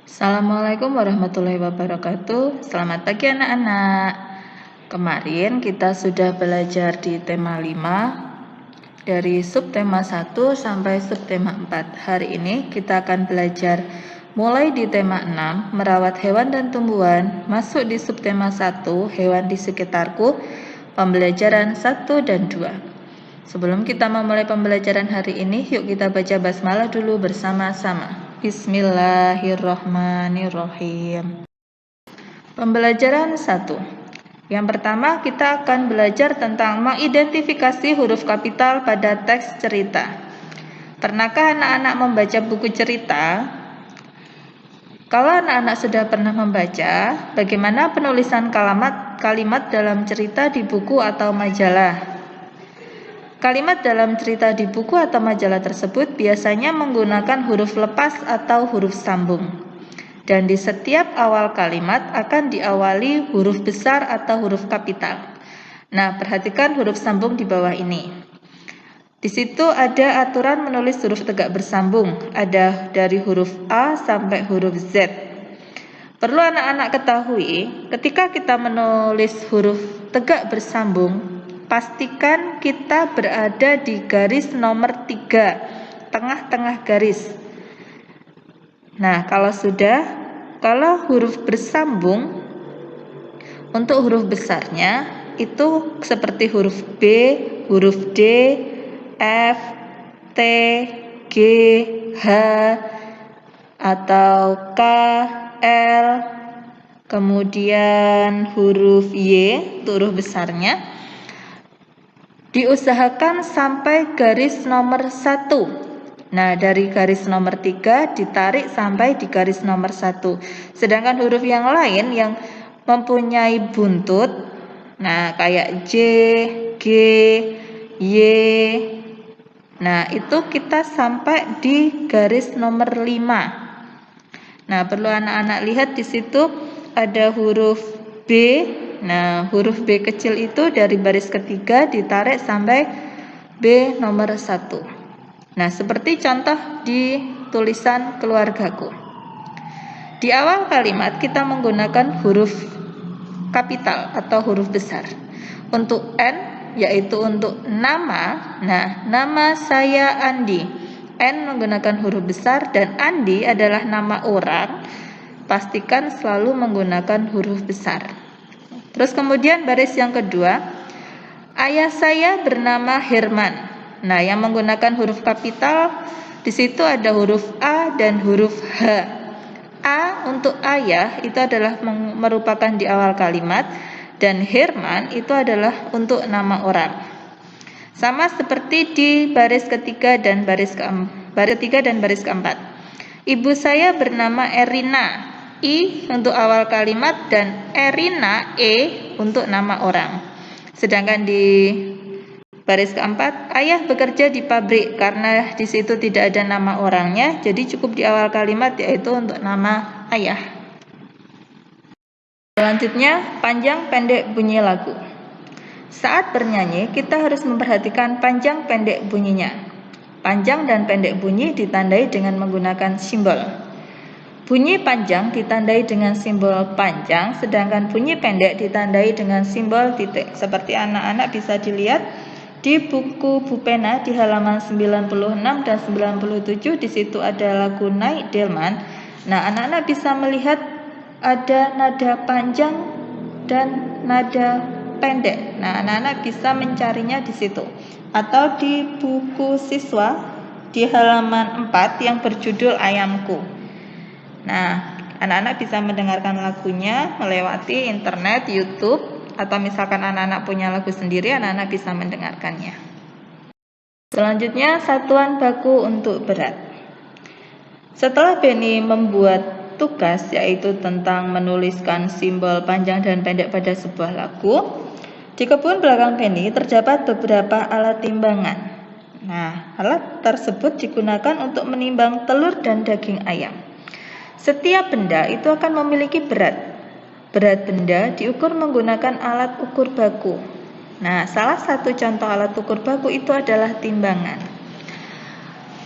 Assalamualaikum warahmatullahi wabarakatuh. Selamat pagi anak-anak. Kemarin kita sudah belajar di tema 5 dari subtema 1 sampai subtema 4. Hari ini kita akan belajar mulai di tema 6, merawat hewan dan tumbuhan, masuk di subtema 1, hewan di sekitarku, pembelajaran 1 dan 2. Sebelum kita memulai pembelajaran hari ini, yuk kita baca basmalah dulu bersama-sama. Bismillahirrahmanirrahim. Pembelajaran 1. Yang pertama, kita akan belajar tentang mengidentifikasi huruf kapital pada teks cerita. Pernahkah anak-anak membaca buku cerita? Kalau anak-anak sudah pernah membaca, bagaimana penulisan kalimat dalam cerita di buku atau majalah? Kalimat dalam cerita di buku atau majalah tersebut biasanya menggunakan huruf lepas atau huruf sambung. Dan di setiap awal kalimat akan diawali huruf besar atau huruf kapital. Nah, perhatikan huruf sambung di bawah ini. Di situ ada aturan menulis huruf tegak bersambung. Ada dari huruf A sampai huruf Z. Perlu anak-anak ketahui, ketika kita menulis huruf tegak bersambung, pastikan kita berada di garis nomor 3, tengah-tengah garis. Nah, kalau huruf bersambung, untuk huruf besarnya itu seperti huruf B, huruf D, F, T, G, H, atau K, L, kemudian huruf Y, untuk huruf besarnya. Diusahakan sampai garis nomor 1. Nah, dari garis nomor 3 ditarik sampai di garis nomor 1. Sedangkan huruf yang lain yang mempunyai buntut, nah kayak J, G, Y, nah itu kita sampai di garis nomor 5. Nah, perlu anak-anak lihat di situ ada huruf B. Nah, huruf B kecil itu dari baris ketiga ditarik sampai B nomor 1. Nah, seperti contoh di tulisan keluargaku. Di awal kalimat kita menggunakan huruf kapital atau huruf besar. Untuk N, yaitu untuk nama. Nah, nama saya Andi. N menggunakan huruf besar dan Andi adalah nama orang. Pastikan selalu menggunakan huruf besar. Terus kemudian baris yang kedua, ayah saya bernama Herman. Nah, yang menggunakan huruf kapital di situ ada huruf A dan huruf H. A untuk ayah itu adalah merupakan di awal kalimat, dan Herman itu adalah untuk nama orang. Sama seperti di baris ketiga dan baris keempat. Ibu saya bernama Erina. I untuk awal kalimat dan Erina E untuk nama orang. Sedangkan di baris keempat, ayah bekerja di pabrik. Karena di situ tidak ada nama orangnya, jadi cukup di awal kalimat yaitu untuk nama ayah. Selanjutnya, panjang pendek bunyi lagu. Saat bernyanyi, kita harus memperhatikan panjang pendek bunyinya. Panjang dan pendek bunyi ditandai dengan menggunakan simbol. Bunyi panjang ditandai dengan simbol panjang, sedangkan bunyi pendek ditandai dengan simbol titik. Seperti anak-anak bisa dilihat di buku Bu Pena di halaman 96 dan 97, di situ ada lagu Naik Delman. Nah, anak-anak bisa melihat ada nada panjang dan nada pendek. Nah, anak-anak bisa mencarinya di situ. Atau di buku siswa di halaman 4 yang berjudul Ayamku. Nah, anak-anak bisa mendengarkan lagunya melewati internet, YouTube, atau misalkan anak-anak punya lagu sendiri, anak-anak bisa mendengarkannya. Selanjutnya, satuan baku untuk berat. Setelah Benny membuat tugas, yaitu tentang menuliskan simbol panjang dan pendek pada sebuah lagu, di kebun belakang Benny terdapat beberapa alat timbangan. Nah, alat tersebut digunakan untuk menimbang telur dan daging ayam. Setiap benda itu akan memiliki berat. Berat benda diukur menggunakan alat ukur baku. Nah, salah satu contoh alat ukur baku itu adalah timbangan.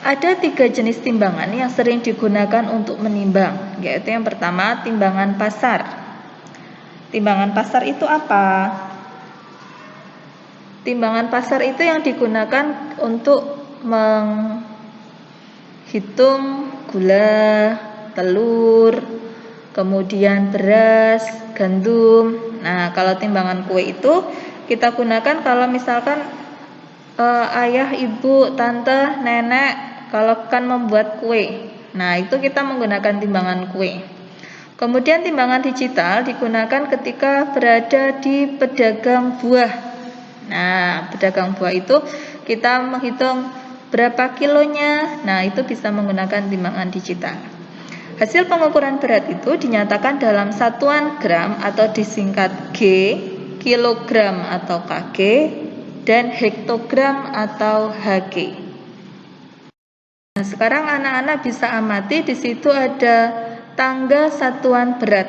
Ada 3 jenis timbangan yang sering digunakan untuk menimbang, yaitu yang pertama timbangan pasar. Timbangan pasar itu apa? Timbangan pasar itu yang digunakan untuk menghitung gula, telur, kemudian beras, gandum. Nah, kalau timbangan kue itu kita gunakan kalau misalkan ayah, ibu, tante, nenek kalau akan membuat kue. Nah, itu kita menggunakan timbangan kue. Kemudian timbangan digital digunakan ketika berada di pedagang buah. Nah, pedagang buah itu kita menghitung berapa kilonya. Nah, itu bisa menggunakan timbangan digital. Hasil pengukuran berat itu dinyatakan dalam satuan gram atau disingkat G, kilogram atau kg, dan hektogram atau Hg. Nah, sekarang anak-anak bisa amati di situ ada tangga satuan berat.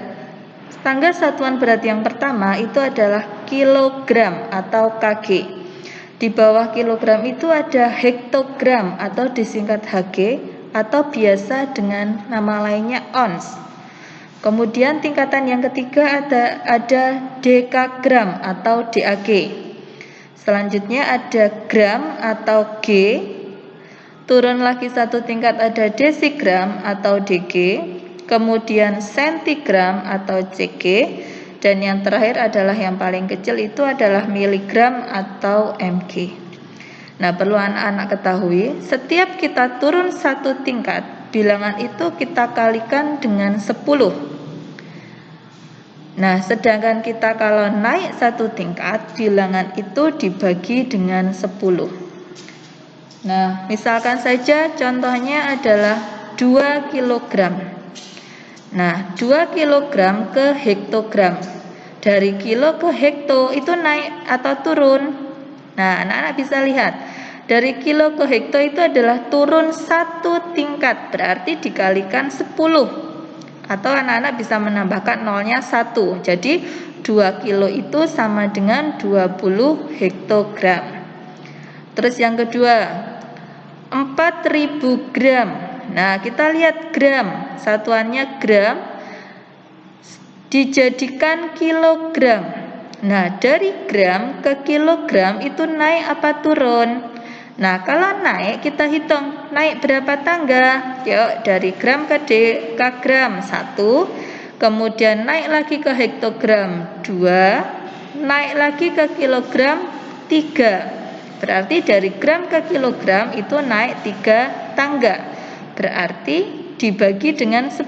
Tangga satuan berat yang pertama itu adalah kilogram atau kg. Di bawah kilogram itu ada hektogram atau disingkat Hg atau biasa dengan nama lainnya ons. Kemudian tingkatan yang ketiga ada dekagram atau DAG. Selanjutnya ada gram atau G. Turun lagi satu tingkat ada desigram atau DG, kemudian sentigram atau CG, dan yang terakhir adalah yang paling kecil itu adalah miligram atau mg. Nah, perlu anak-anak ketahui, setiap kita turun satu tingkat, bilangan itu kita kalikan dengan 10. Nah, sedangkan kita kalau naik satu tingkat, bilangan itu dibagi dengan 10. Nah, misalkan saja contohnya adalah 2 kg. Nah, 2 kg ke hektogram. Dari kilo ke hekto itu naik atau turun? Nah, anak-anak bisa lihat. Dari kilo ke hekto itu adalah turun satu tingkat, berarti dikalikan 10. Atau anak-anak bisa menambahkan nolnya 1. Jadi 2 kilo itu sama dengan 20 hektogram. Terus yang kedua, 4000 gram. Nah, kita lihat gram, satuannya gram dijadikan kilogram. Nah, dari gram ke kilogram itu naik apa turun? Nah, kalau naik kita hitung naik berapa tangga? Yuk, dari gram ke dekagram 1, kemudian naik lagi ke hektogram 2, naik lagi ke kilogram 3. Berarti dari gram ke kilogram itu naik 3 tangga. Berarti dibagi dengan 10.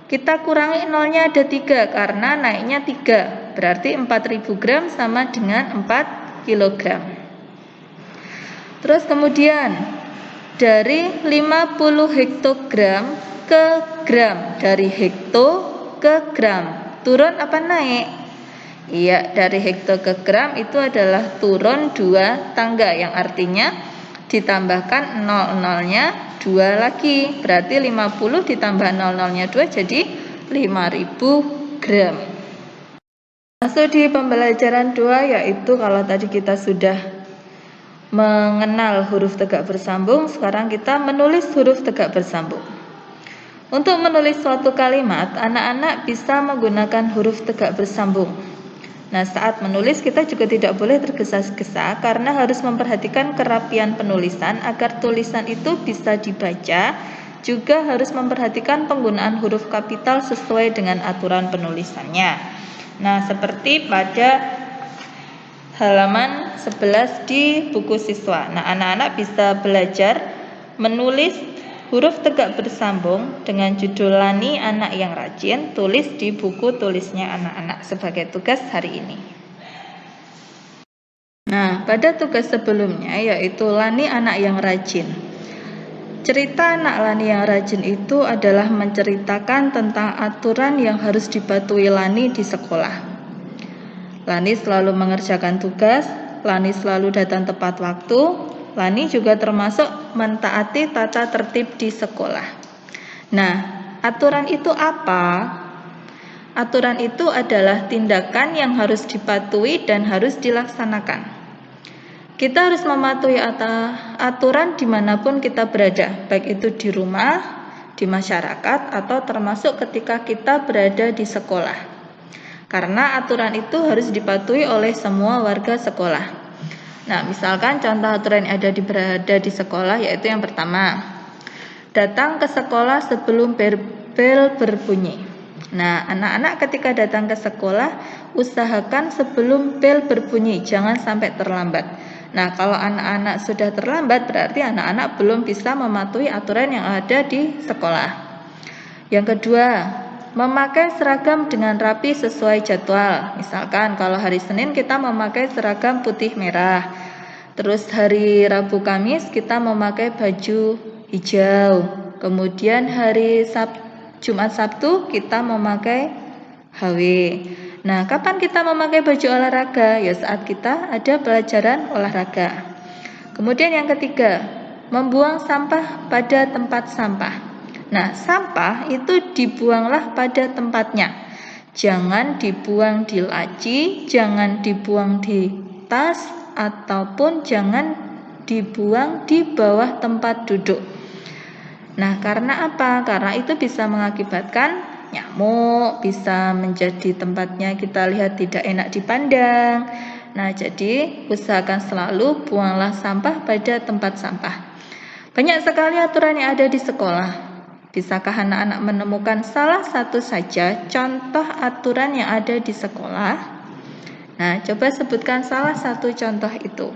Kita kurangi nolnya ada 3 karena naiknya 3. Berarti 4000 gram sama dengan 4 kilogram. Terus kemudian dari 50 hektogram ke gram. Dari hekto ke gram. Turun apa naik? Iya, dari hekto ke gram itu adalah turun 2 tangga, yang artinya ditambahkan 00-nya 2 lagi. Berarti 50 ditambah 00-nya 2 jadi 5000 gram. Masuk di pembelajaran 2, yaitu kalau tadi kita sudah mengenal huruf tegak bersambung, sekarang kita menulis huruf tegak bersambung. Untuk menulis suatu kalimat, anak-anak bisa menggunakan huruf tegak bersambung. Nah, saat menulis kita juga tidak boleh tergesa-gesa karena harus memperhatikan kerapian penulisan agar tulisan itu bisa dibaca. Juga harus memperhatikan penggunaan huruf kapital sesuai dengan aturan penulisannya. Nah, seperti pada halaman 11 di buku siswa. Nah, anak-anak bisa belajar menulis huruf tegak bersambung dengan judul Lani Anak yang Rajin, tulis di buku tulisnya anak-anak sebagai tugas hari ini. Nah, pada tugas sebelumnya yaitu Lani Anak yang Rajin. Cerita anak Lani yang rajin itu adalah menceritakan tentang aturan yang harus dipatuhi Lani di sekolah. Lani selalu mengerjakan tugas, Lani selalu datang tepat waktu, Lani juga termasuk mentaati tata tertib di sekolah. Nah, aturan itu apa? Aturan itu adalah tindakan yang harus dipatuhi dan harus dilaksanakan. Kita harus mematuhi aturan dimanapun kita berada, baik itu di rumah, di masyarakat, atau termasuk ketika kita berada di sekolah. Karena aturan itu harus dipatuhi oleh semua warga sekolah. Nah, misalkan contoh aturan yang berada di sekolah yaitu yang pertama, datang ke sekolah sebelum bel berbunyi. Nah, anak-anak ketika datang ke sekolah, usahakan sebelum bel berbunyi, jangan sampai terlambat. Nah, kalau anak-anak sudah terlambat, berarti anak-anak belum bisa mematuhi aturan yang ada di sekolah. Yang kedua, memakai seragam dengan rapi sesuai jadwal. Misalkan kalau hari Senin kita memakai seragam putih merah. Terus hari Rabu Kamis kita memakai baju hijau. Kemudian hari Jumat Sabtu kita memakai HW. Nah, kapan kita memakai baju olahraga? Ya saat kita ada pelajaran olahraga. Kemudian yang ketiga, membuang sampah pada tempat sampah. Nah, sampah itu dibuanglah pada tempatnya. Jangan dibuang di laci, jangan dibuang di tas, ataupun jangan dibuang di bawah tempat duduk. Nah, karena apa? Karena itu bisa mengakibatkan nyamuk, bisa menjadi tempatnya kita lihat tidak enak dipandang. Nah, jadi usahakan selalu buanglah sampah pada tempat sampah. Banyak sekali aturan yang ada di sekolah. Bisakah anak-anak menemukan salah satu saja contoh aturan yang ada di sekolah? Nah, coba sebutkan salah satu contoh itu.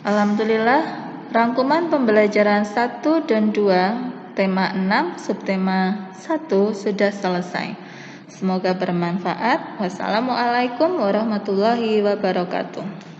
Alhamdulillah, rangkuman pembelajaran 1 dan 2 tema 6, subtema 1 sudah selesai. Semoga bermanfaat. Wassalamualaikum warahmatullahi wabarakatuh.